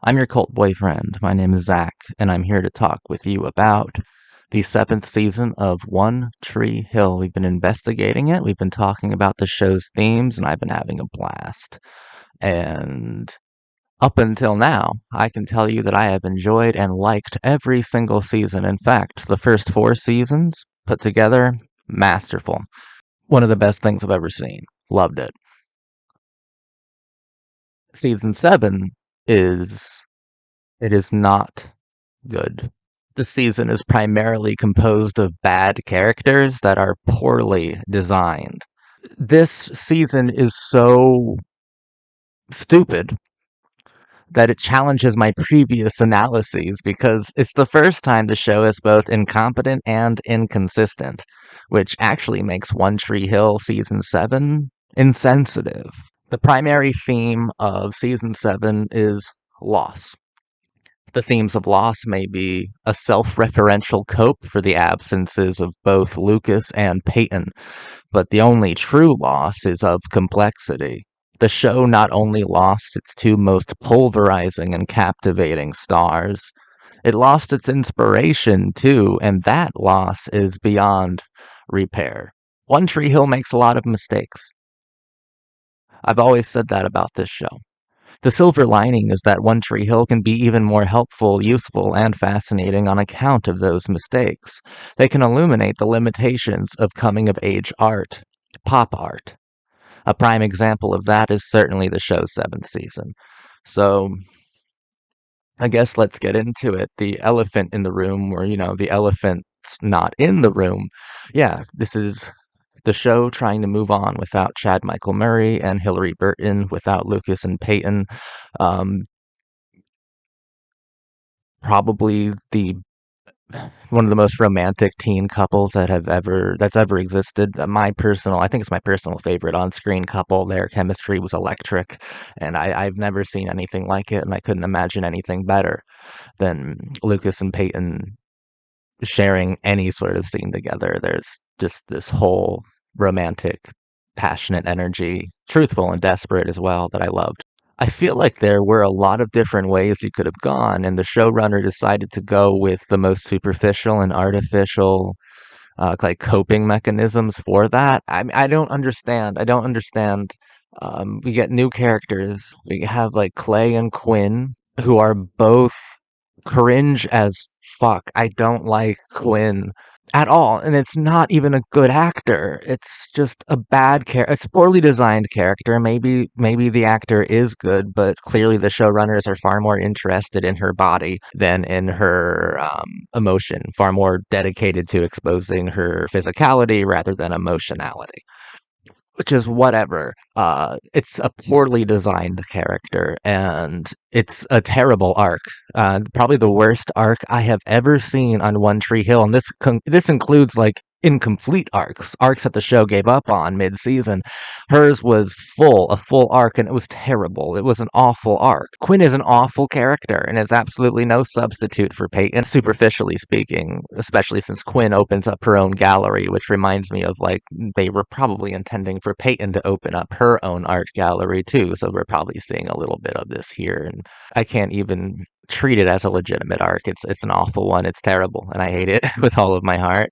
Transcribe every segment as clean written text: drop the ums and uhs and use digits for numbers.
I'm your cult boyfriend. My name is Zach, and I'm here to talk with you about the seventh season of One Tree Hill. We've been investigating it, we've been talking about the show's themes, and I've been having a blast. And up until now, I can tell you that I have enjoyed and liked every single season. In fact, the first four seasons put together, masterful. One of the best things I've ever seen. Loved it. Season 7 is it is not good. The season is primarily composed of bad characters that are poorly designed. This season is so stupid that it challenges my previous analyses because it's the first time the show is both incompetent and inconsistent, which actually makes One Tree Hill season 7 insensitive. The primary theme of season 7 is loss. The themes of loss may be a self-referential cope for the absences of both Lucas and Peyton, but the only true loss is of complexity. The show not only lost its two most pulverizing and captivating stars, it lost its inspiration too, and that loss is beyond repair. One Tree Hill makes a lot of mistakes. I've always said that about this show. The silver lining is that One Tree Hill can be even more helpful, useful, and fascinating on account of those mistakes. They can illuminate the limitations of coming of age art, pop art. A prime example of that is certainly the show's seventh season. So, I guess let's get into it. The elephant in the room, or, the elephant's not in the room. Yeah, this is the show trying to move on without Chad Michael Murray and Hilary Burton, without Lucas and Peyton. Um, Probably the one of the most romantic teen couples that's ever existed. I think it's my personal favorite on-screen couple. Their chemistry was electric, and I've never seen anything like it, and I couldn't imagine anything better than Lucas and Peyton sharing any sort of scene together. There's just this whole romantic, passionate energy, truthful and desperate as well, that I loved. I feel like there were a lot of different ways you could have gone, and the showrunner decided to go with the most superficial and artificial, like coping mechanisms for that. I don't understand. I don't understand. We get new characters. We have like Clay and Quinn, who are both cringe as fuck. I don't like Quinn at all, and it's not even a good actor. It's just a bad character. It's a poorly designed character. Maybe the actor is good, but clearly the showrunners are far more interested in her body than in her emotion. Far more dedicated to exposing her physicality rather than emotionality, which is whatever. It's a poorly designed character, and it's a terrible arc. Probably the worst arc I have ever seen on One Tree Hill, and this includes like incomplete arcs that the show gave up on mid-season. Hers was a full arc, and it was terrible. It was an awful arc. Quinn is an awful character, and is absolutely no substitute for Peyton, superficially speaking, especially since Quinn opens up her own gallery, which reminds me of like they were probably intending for Peyton to open up her own art gallery too, so we're probably seeing a little bit of this here, and I can't even treat it as a legitimate arc. It's an awful one. It's terrible, and I hate it with all of my heart.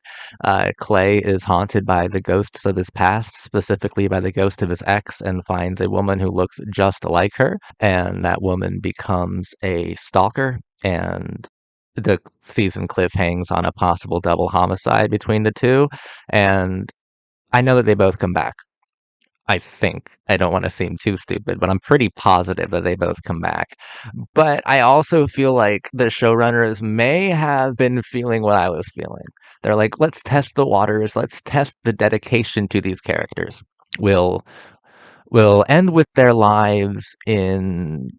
Clay is haunted by the ghosts of his past, specifically by the ghost of his ex, and finds a woman who looks just like her, and that woman becomes a stalker, and the season cliff hangs on a possible double homicide between the two, and I know that they both come back. I think. I don't want to seem too stupid, but I'm pretty positive that they both come back. But I also feel like the showrunners may have been feeling what I was feeling. They're like, let's test the waters, let's test the dedication to these characters. We'll we'll end with their lives in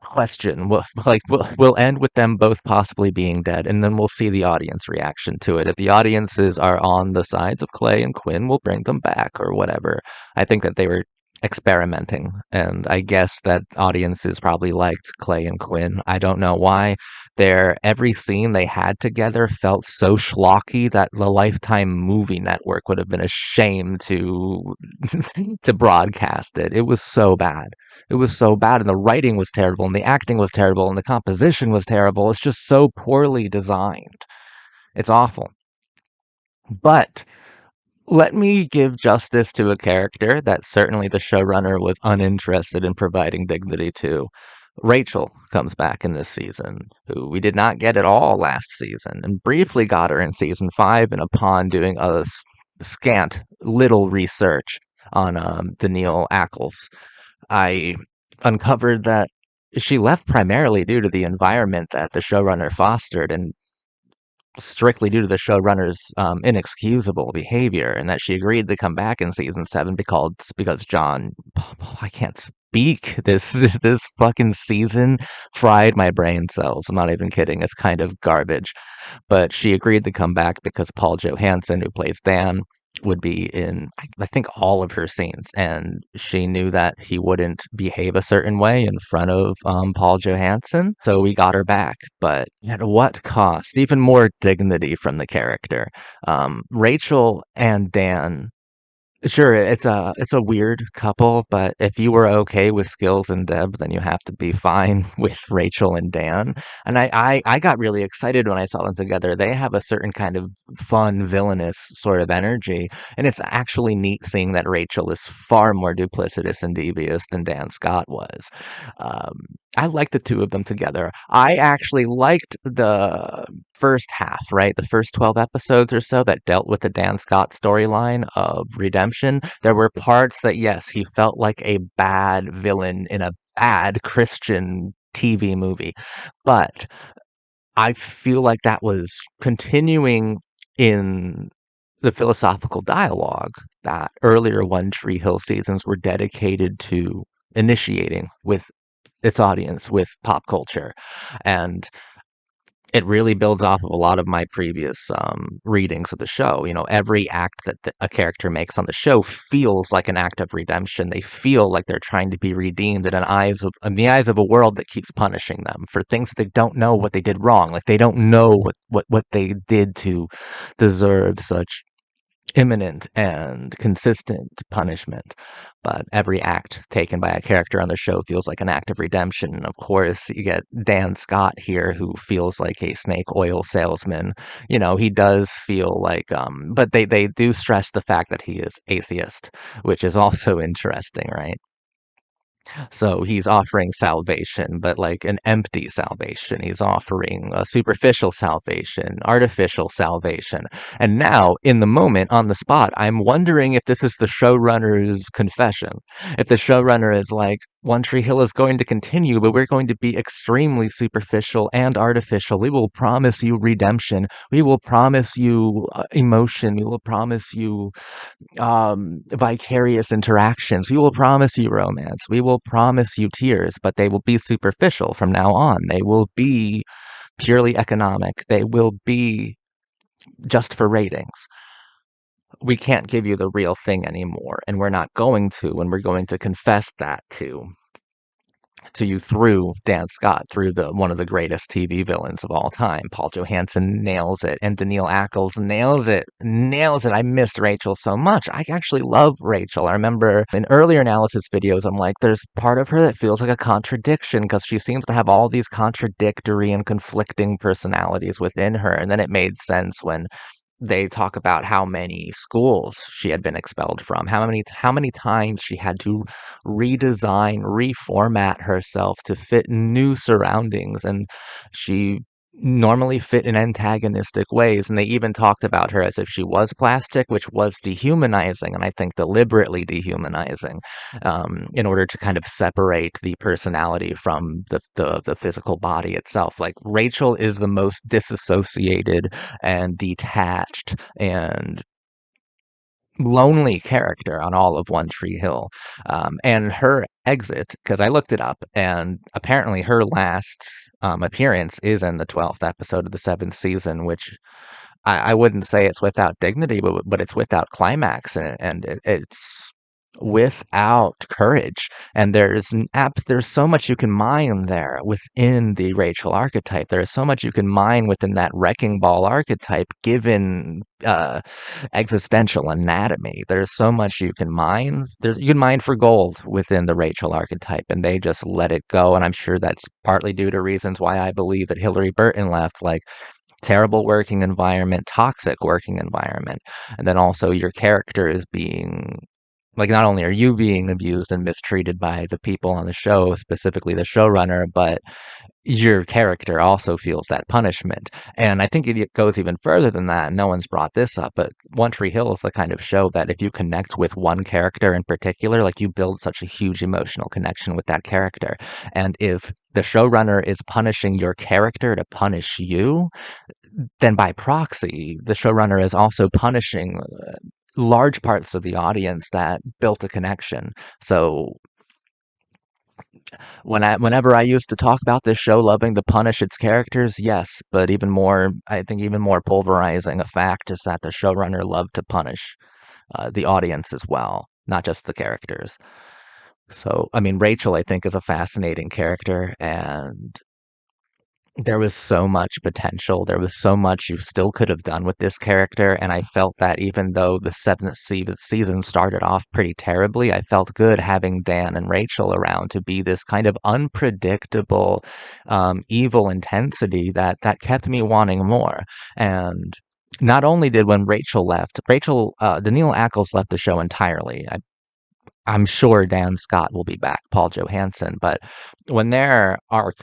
question. We'll end with them both possibly being dead, and then we'll see the audience reaction to it. If the audiences are on the sides of Clay and Quinn, we'll bring them back or whatever. I think that they were experimenting. And I guess that audiences probably liked Clay and Quinn. I don't know why. Every scene they had together felt so schlocky that the Lifetime Movie Network would have been ashamed to to broadcast it. It was so bad. It was so bad, and the writing was terrible, and the acting was terrible, and the composition was terrible. It's just so poorly designed. It's awful. But let me give justice to a character that certainly the showrunner was uninterested in providing dignity to. Rachel comes back in this season, who we did not get at all last season, and briefly got her in season 5, and upon doing a scant little research on Daniil Ackles, I uncovered that she left primarily due to the environment that the showrunner fostered, and strictly due to the showrunner's inexcusable behavior, and that she agreed to come back in season 7 because John, I can't speak. This fucking season fried my brain cells. I'm not even kidding. It's kind of garbage. But she agreed to come back because Paul Johansson, who plays Dan, would be in, I think, all of her scenes, and she knew that he wouldn't behave a certain way in front of Paul Johansson, so we got her back. But at what cost? Even more dignity from the character. Rachel and Dan. Sure, it's a weird couple, but if you were okay with Skills and Deb, then you have to be fine with Rachel and Dan. And I got really excited when I saw them together. They have a certain kind of fun, villainous sort of energy, and it's actually neat seeing that Rachel is far more duplicitous and devious than Dan Scott was. Um, I like the two of them together. I actually liked the first half, right? The first 12 episodes or so that dealt with the Dan Scott storyline of redemption. There were parts that, yes, he felt like a bad villain in a bad Christian TV movie. But I feel like that was continuing in the philosophical dialogue that earlier One Tree Hill seasons were dedicated to initiating with its audience with pop culture. And it really builds off of a lot of my previous readings of the show. You know, every act that a character makes on the show feels like an act of redemption. They feel like they're trying to be redeemed in the eyes of a world that keeps punishing them for things that they don't know what they did wrong. Like they don't know what they did to deserve such imminent and consistent punishment. But every act taken by a character on the show feels like an act of redemption. And of course, you get Dan Scott here, who feels like a snake oil salesman. You know, he does feel like, but they do stress the fact that he is atheist, which is also interesting, right? So he's offering salvation, but like an empty salvation. He's offering a superficial salvation, artificial salvation. And now, in the moment, on the spot, I'm wondering if this is the showrunner's confession. If the showrunner is like, One Tree Hill is going to continue, but we're going to be extremely superficial and artificial. We will promise you redemption. We will promise you emotion. We will promise you vicarious interactions. We will promise you romance. We will promise you tears, but they will be superficial from now on. They will be purely economic. They will be just for ratings. We can't give you the real thing anymore, and we're not going to, and we're going to confess that to you through Dan Scott, through the one of the greatest TV villains of all time. Paul Johansson nails it, and Daniil Ackles nails it, nails it. I missed Rachel so much. I actually love Rachel. I remember in earlier analysis videos, I'm like, there's part of her that feels like a contradiction because she seems to have all these contradictory and conflicting personalities within her. And then it made sense when they talk about how many schools she had been expelled from, how many times she had to redesign, reformat herself to fit new surroundings, and she normally fit in antagonistic ways. And they even talked about her as if she was plastic, which was dehumanizing, and I think deliberately dehumanizing, in order to kind of separate the personality from the physical body itself. Like Rachel is the most disassociated and detached and lonely character on all of One Tree Hill. And her exit, because I looked it up, and apparently her last appearance is in the 12th episode of the 7th season, which I wouldn't say it's without dignity, but it's without climax, and it's without courage. And there's so much you can mine there within the Rachel archetype. There's so much you can mine within that wrecking ball archetype, given existential anatomy. There's so much you can mine. You can mine for gold within the Rachel archetype, and they just let it go. And I'm sure that's partly due to reasons why I believe that Hillary Burton left, like terrible working environment, toxic working environment, and then also your character is being, like, not only are you being abused and mistreated by the people on the show, specifically the showrunner, but your character also feels that punishment. And I think it goes even further than that. No one's brought this up, but One Tree Hill is the kind of show that if you connect with one character in particular, like, you build such a huge emotional connection with that character. And if the showrunner is punishing your character to punish you, then by proxy, the showrunner is also punishing large parts of the audience that built a connection. So whenever I used to talk about this show loving to punish its characters, yes, but even more, I think even more pulverizing a fact is that the showrunner loved to punish the audience as well, not just the characters. So, I mean, Rachel, I think, is a fascinating character, and there was so much potential. There was so much you still could have done with this character, and I felt that even though the season started off pretty terribly, I felt good having Dan and Rachel around to be this kind of unpredictable, evil intensity that kept me wanting more. And not only did when Rachel left, Daniil Ackles left the show entirely. I'm sure Dan Scott will be back, Paul Johansson, but when their arc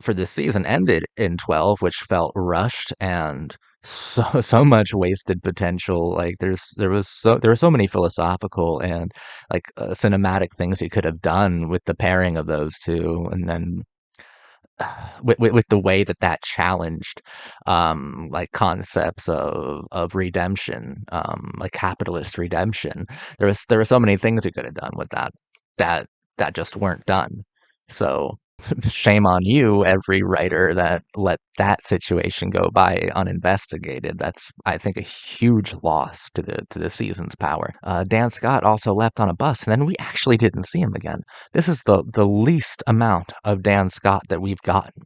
for this season ended in 12, which felt rushed and so much wasted potential. Like, there were so many philosophical and, like, cinematic things you could have done with the pairing of those two, and then with the way that challenged like concepts of redemption, like capitalist redemption. There were so many things you could have done with that that just weren't done. So shame on you, every writer that let that situation go by uninvestigated. That's, I think, a huge loss to the season's power. Dan Scott also left on a bus, and then we actually didn't see him again. This is the least amount of Dan Scott that we've gotten.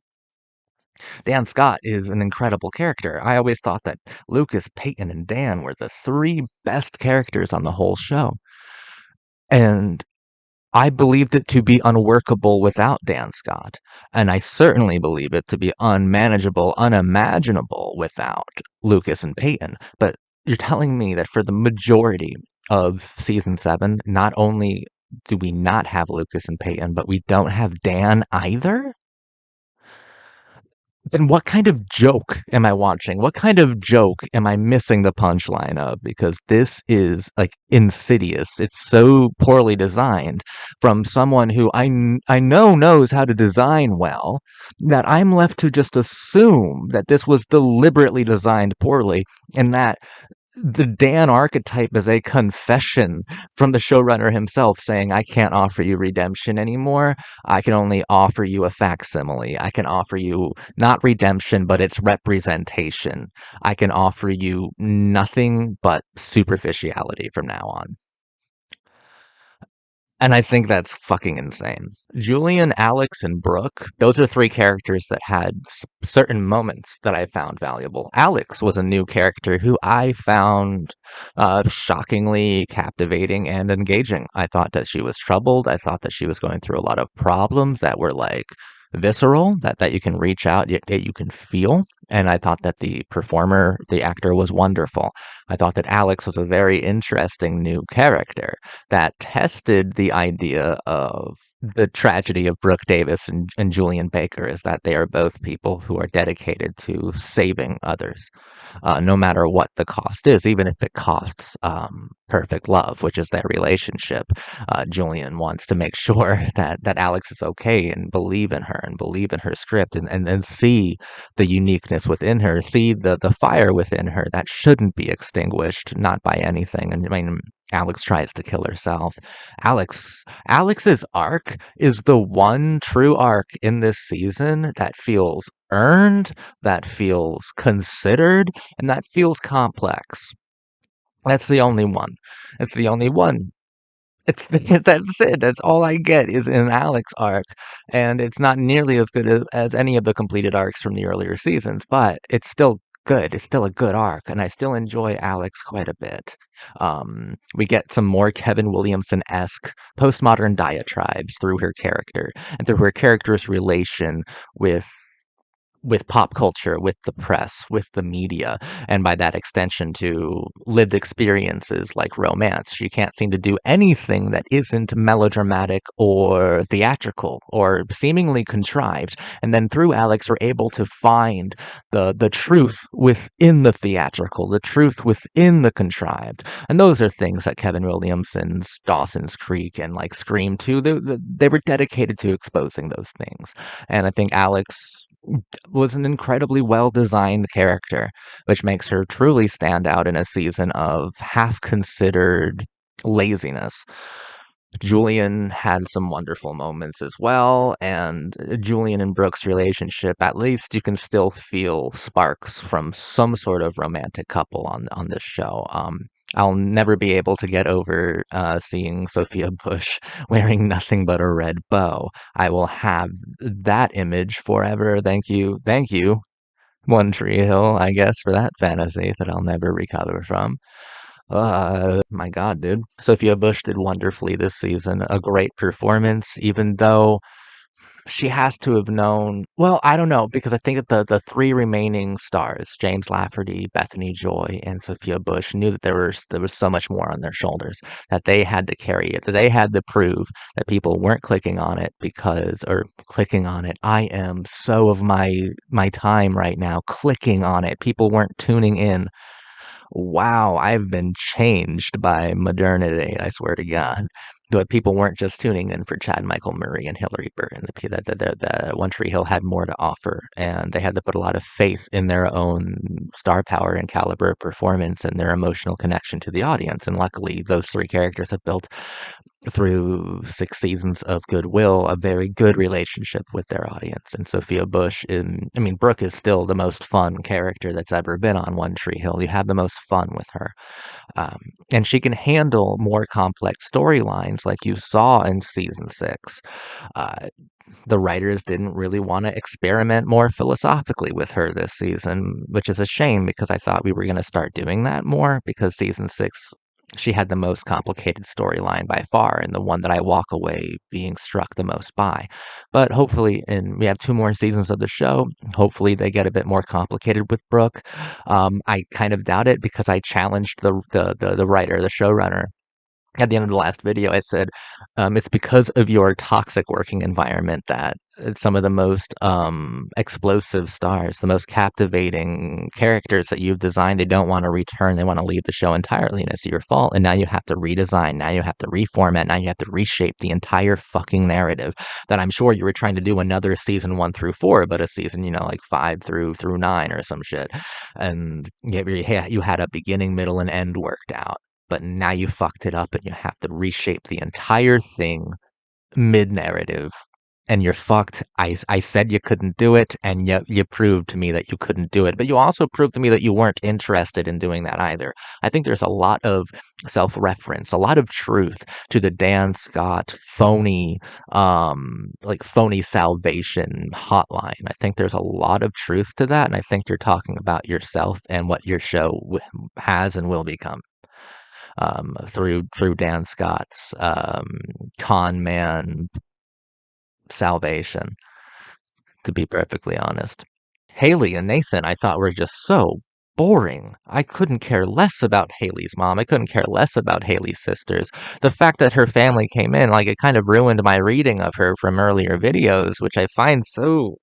Dan Scott is an incredible character. I always thought that Lucas, Peyton, and Dan were the three best characters on the whole show. And I believed it to be unworkable without Dan Scott. And I certainly believe it to be unmanageable, unimaginable without Lucas and Peyton. But you're telling me that for the majority of season 7, not only do we not have Lucas and Peyton, but we don't have Dan either? Then what kind of joke am I watching? What kind of joke am I missing the punchline of? Because this is, like, insidious. It's so poorly designed from someone who I know knows how to design well, that I'm left to just assume that this was deliberately designed poorly, and that the Dan archetype is a confession from the showrunner himself, saying, I can't offer you redemption anymore. I can only offer you a facsimile. I can offer you not redemption, but its representation. I can offer you nothing but superficiality from now on. And I think that's fucking insane. Julian, Alex, and Brooke, those are three characters that had certain moments that I found valuable. Alex was a new character who I found shockingly captivating and engaging. I thought that she was troubled. I thought that she was going through a lot of problems that were, like, visceral, that you can reach out, that you can feel. And I thought that the actor was wonderful. I thought that Alex was a very interesting new character that tested the idea of the tragedy of Brooke Davis and Julian Baker, is that they are both people who are dedicated to saving others, no matter what the cost is, even if it costs perfect love, which is their relationship. Julian wants to make sure that Alex is okay, and believe in her and believe in her script, and see the uniqueness within her, see the fire within her that shouldn't be extinguished, not by anything. And I mean, Alex tries to kill herself. Alex's arc is the one true arc in this season that feels earned, that feels considered, and that feels complex. That's the only one. It's the only one. It's that's it. That's all I get is an Alex arc, and it's not nearly as good as any of the completed arcs from the earlier seasons, but it's still good. It's still a good arc, and I still enjoy Alex quite a bit. We get some more Kevin Williamson-esque postmodern diatribes through her character and through her character's relation with pop culture, with the press, with the media, and by that extension to lived experiences like romance. She can't seem to do anything that isn't melodramatic or theatrical or seemingly contrived. And then through Alex, we're able to find the truth within the theatrical, the truth within the contrived. And those are things that Kevin Williamson's Dawson's Creek and like Scream 2, they were dedicated to exposing those things. And I think Alex was an incredibly well designed character, which makes her truly stand out in a season of half considered laziness. Julian had some wonderful moments as well, and Julian and Brooke's relationship, at least you can still feel sparks from some sort of romantic couple on this show. I'll never be able to get over seeing Sophia Bush wearing nothing but a red bow. I will have that image forever. Thank you, One Tree Hill, I guess, for that fantasy that I'll never recover from. My God, dude. Sophia Bush did wonderfully this season. A great performance, even though she has to have known. Well, I don't know, because I think that the three remaining stars, James Lafferty, Bethany Joy, and Sophia Bush, knew that there was so much more on their shoulders, that they had to carry it, that they had to prove that people weren't clicking on it because, or clicking on it. I am so of my time right now clicking on it. People weren't tuning in. Wow, I've been changed by modernity, I swear to God. But people weren't just tuning in for Chad Michael Murray and Hillary Burton. The One Tree Hill had more to offer, and they had to put a lot of faith in their own star power and caliber of performance and their emotional connection to the audience. And luckily, those three characters have built through 6 seasons of Goodwill, a very good relationship with their audience. And Sophia Bush, I mean, Brooke is still the most fun character that's ever been on One Tree Hill. You have the most fun with her. Um, and she can handle more complex storylines like you saw in season 6. Uh, the writers didn't really want to experiment more philosophically with her this season, which is a shame because I thought we were going to start doing that more because season 6 she had the most complicated storyline by far and the one that I walk away being struck the most by. But hopefully, and we have 2 more seasons of the show. Hopefully, they get a bit more complicated with Brooke. I kind of doubt it because I challenged the writer, the showrunner, at the end of the last video. I said, it's because of your toxic working environment that some of the most explosive stars, the most captivating characters that you've designed, they don't want to return. They want to leave the show entirely, and it's your fault. And now you have to redesign. Now you have to reformat. Now you have to reshape the entire fucking narrative that I'm sure you were trying to do another season 1 through 4, but a season, like 5 through 9 or some shit. And you had a beginning, middle, and end worked out, but now you fucked it up and you have to reshape the entire thing mid narrative. And you're fucked. I said you couldn't do it, and you proved to me that you couldn't do it. But you also proved to me that you weren't interested in doing that either. I think there's a lot of self reference, a lot of truth to the Dan Scott phony salvation hotline. I think there's a lot of truth to that, and I think you're talking about yourself and what your show has and will become through Dan Scott's con man salvation, to be perfectly honest. Haley and Nathan, I thought were just so boring. I couldn't care less about Haley's mom. I couldn't care less about Haley's sisters. The fact that her family came in, like, it kind of ruined my reading of her from earlier videos, which I find so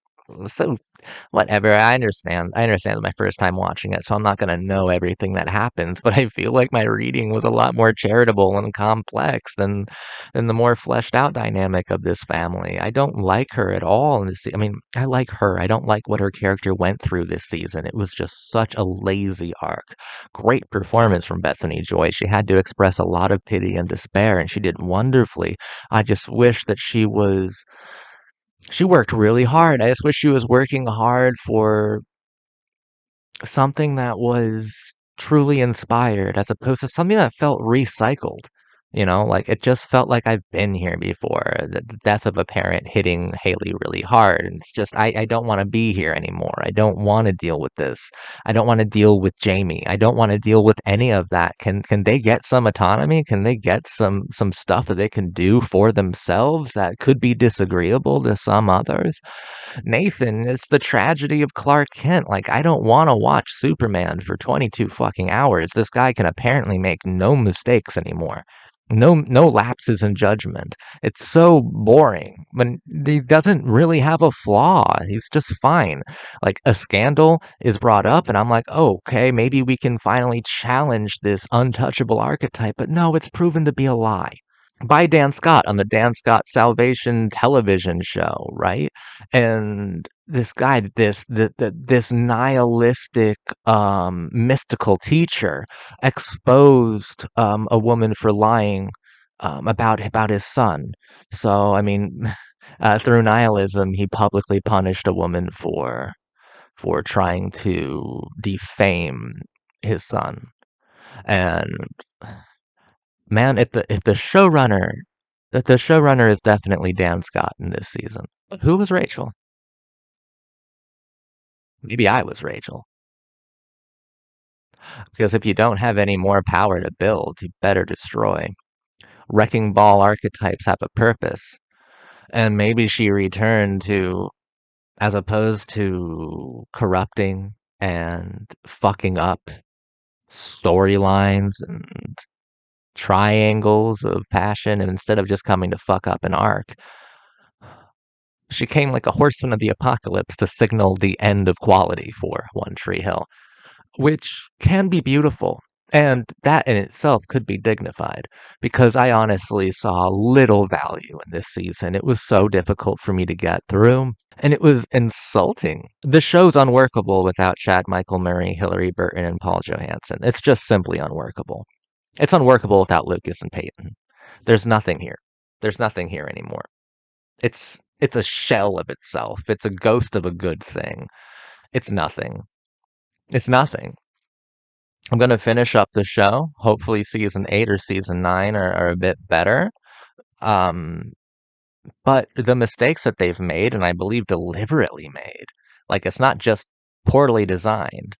whatever. I understand my first time watching it, so I'm not gonna know everything that happens, but I feel like my reading was a lot more charitable and complex than the more fleshed out dynamic of this family. I don't like her at all in this I mean, I like her. I don't like what her character went through this season. It was just such a lazy arc. Great performance from Bethany Joy. She had to express a lot of pity and despair, and she did wonderfully. I just wish that she worked really hard. I just wish she was working hard for something that was truly inspired as opposed to something that felt recycled. Like it just felt like I've been here before. The death of a parent hitting Haley really hard. And it's just, I don't want to be here anymore. I don't want to deal with this. I don't want to deal with Jamie. I don't want to deal with any of that. Can they get some autonomy? Can they get some stuff that they can do for themselves that could be disagreeable to some others? Nathan, it's the tragedy of Clark Kent. Like, I don't want to watch Superman for 22 fucking hours. This guy can apparently make no mistakes anymore. No lapses in judgment. It's so boring. When he doesn't really have a flaw. He's just fine. Like a scandal is brought up and I'm like, "Oh, okay, maybe we can finally challenge this untouchable archetype." But no, it's proven to be a lie by Dan Scott on the Dan Scott Salvation television show, right? And this guy, this nihilistic, mystical teacher, exposed a woman for lying about his son. So, I mean, through nihilism, he publicly punished a woman for trying to defame his son. And man, if the showrunner is definitely Dan Scott in this season. But who was Rachel? Maybe I was Rachel. Because if you don't have any more power to build, you better destroy. Wrecking ball archetypes have a purpose. And maybe she returned to, as opposed to corrupting and fucking up storylines and triangles of passion, and instead of just coming to fuck up an arc, she came like a horseman of the apocalypse to signal the end of quality for One Tree Hill, which can be beautiful. And that in itself could be dignified because I honestly saw little value in this season. It was so difficult for me to get through, and it was insulting. The show's unworkable without Chad Michael Murray, Hilary Burton, and Paul Johansson. It's just simply unworkable. It's unworkable without Lucas and Peyton. There's nothing here. There's nothing here anymore. It's a shell of itself. It's a ghost of a good thing. It's nothing. It's nothing. I'm gonna finish up the show. Hopefully, season 8 or season 9 are a bit better. Um, but the mistakes that they've made, and I believe deliberately made, like it's not just poorly designed.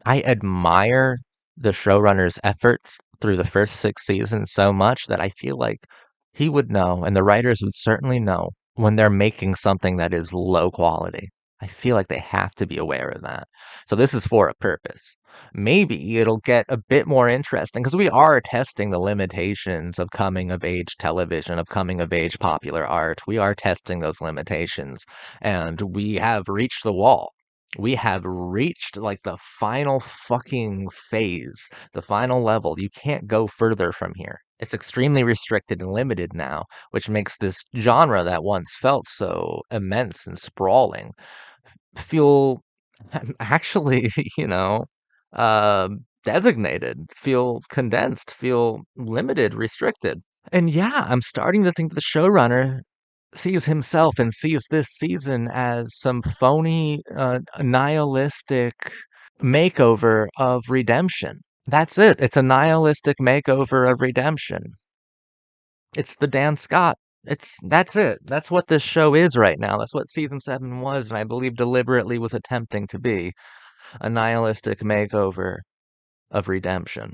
I admire the showrunner's efforts through the first 6 seasons so much that I feel like he would know, and the writers would certainly know when they're making something that is low quality. I feel like they have to be aware of that. So this is for a purpose. Maybe it'll get a bit more interesting because we are testing the limitations of coming of age television, of coming of age popular art. We are testing those limitations, and we have reached the wall. We have reached like the final fucking phase, the final level. You can't go further from here. It's extremely restricted and limited now, which makes this genre that once felt so immense and sprawling feel actually, designated, feel condensed, feel limited, restricted. And yeah, I'm starting to think the showrunner sees himself and sees this season as some phony, nihilistic makeover of redemption. That's it. It's a nihilistic makeover of redemption. It's the Dan Scott. That's it. That's what this show is right now. That's what season 7 was, and I believe deliberately was attempting to be a nihilistic makeover of redemption.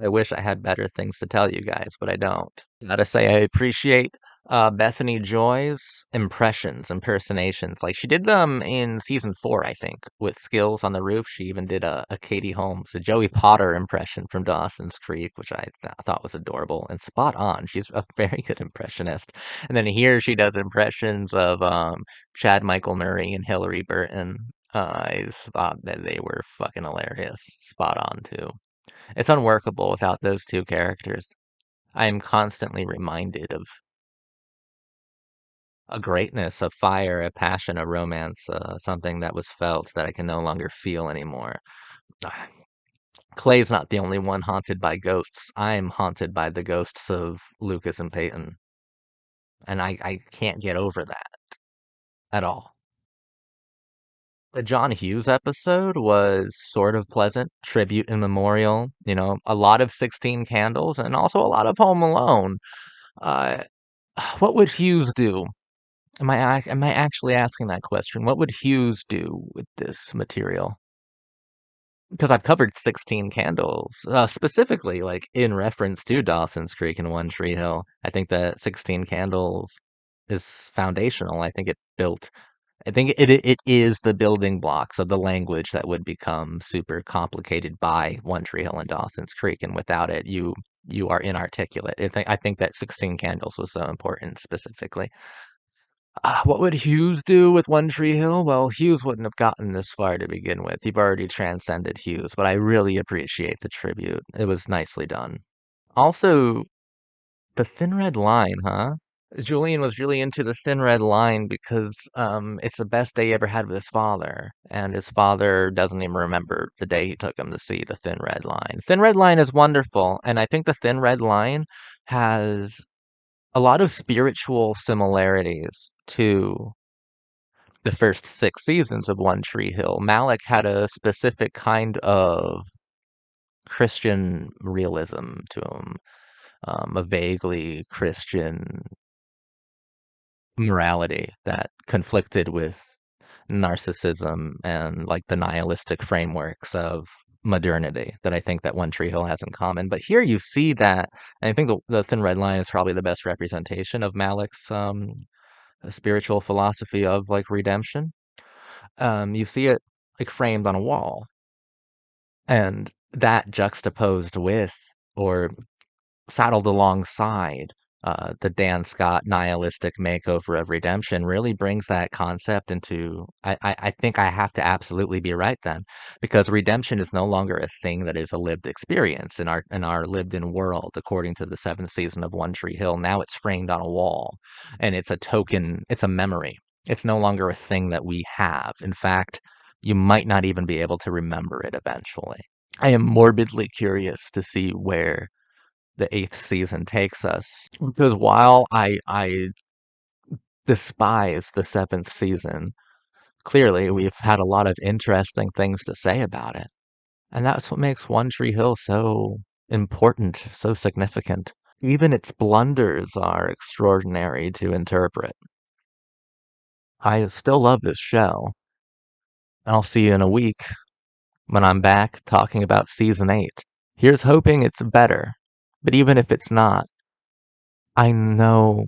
I wish I had better things to tell you guys, but I don't. Gotta say, I appreciate Bethany Joy's impersonations. Like she did them in season 4, I think, with Skills on the Roof. She even did a Katie Holmes, a Joey Potter impression from Dawson's Creek, which I thought was adorable and spot on. She's a very good impressionist. And then here she does impressions of Chad Michael Murray and Hilary Burton. I thought that they were fucking hilarious. Spot on, too. It's unworkable without those two characters. I am constantly reminded of a greatness, a fire, a passion, a romance, something that was felt that I can no longer feel anymore. Clay's not the only one haunted by ghosts. I'm haunted by the ghosts of Lucas and Peyton, and I can't get over that at all. The John Hughes episode was sort of pleasant, tribute and memorial, a lot of 16 Candles and also a lot of Home Alone. Uh, what would Hughes do? Am I actually asking that question? What would Hughes do with this material? Because I've covered 16 Candles, specifically like in reference to Dawson's Creek and One Tree Hill. I think that 16 Candles is foundational. I think it is the building blocks of the language that would become super complicated by One Tree Hill and Dawson's Creek, and without it, you are inarticulate. I think that 16 Candles was so important specifically. What would Hughes do with One Tree Hill? Well, Hughes wouldn't have gotten this far to begin with. You've already transcended Hughes, but I really appreciate the tribute. It was nicely done. Also, the Thin Red Line, huh? Julian was really into the Thin Red Line because it's the best day he ever had with his father, and his father doesn't even remember the day he took him to see the Thin Red Line. Thin Red Line is wonderful, and I think the Thin Red Line has a lot of spiritual similarities to the first 6 seasons of One Tree Hill. Malik had a specific kind of Christian realism to him, a vaguely Christian morality that conflicted with narcissism and like the nihilistic frameworks of modernity that I think that One Tree Hill has in common. But here you see that, and I think the Thin Red Line is probably the best representation of Malik's spiritual philosophy of like redemption. You see it like framed on a wall, and that juxtaposed with or saddled alongside the Dan Scott nihilistic makeover of redemption really brings that concept into. I think I have to absolutely be right then, because redemption is no longer a thing that is a lived experience in our lived in world, according to the 7th season of One Tree Hill. Now it's framed on a wall, and it's a token, it's a memory. It's no longer a thing that we have. In fact, you might not even be able to remember it eventually. I am morbidly curious to see where the 8th season takes us. Because while I despise the 7th season, clearly we've had a lot of interesting things to say about it. And that's what makes One Tree Hill so important, so significant. Even its blunders are extraordinary to interpret. I still love this show, and I'll see you in a week when I'm back talking about season 8. Here's hoping it's better. But even if it's not, I know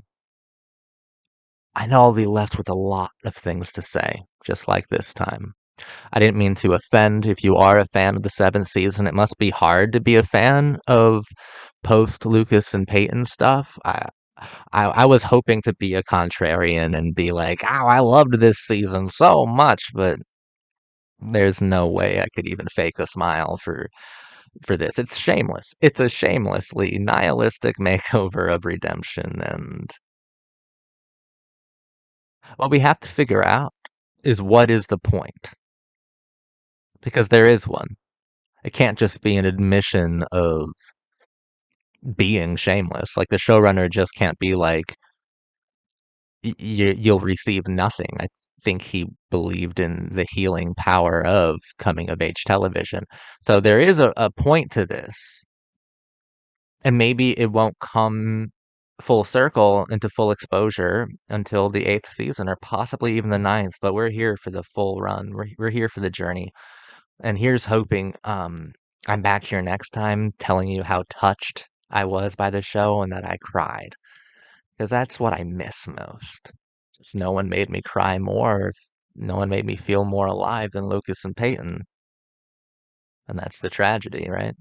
I'll be left with a lot of things to say, just like this time. I didn't mean to offend. If you are a fan of the 7th season, it must be hard to be a fan of post Lucas and Peyton stuff. I was hoping to be a contrarian and be like, "Oh, I loved this season so much," but there's no way I could even fake a smile for this. It's shameless. It's a shamelessly nihilistic makeover of redemption, and what we have to figure out is what is the point? Because there is one. It can't just be an admission of being shameless. Like the showrunner just can't be like, you'll receive nothing. I think he believed in the healing power of coming of age television. So there is a point to this. And maybe it won't come full circle into full exposure until the 8th season or possibly even the ninth, but we're here for the full run. We're here for the journey. And here's hoping I'm back here next time telling you how touched I was by the show and that I cried. Because that's what I miss most. Just no one made me cry more. No one made me feel more alive than Lucas and Peyton. And that's the tragedy, right?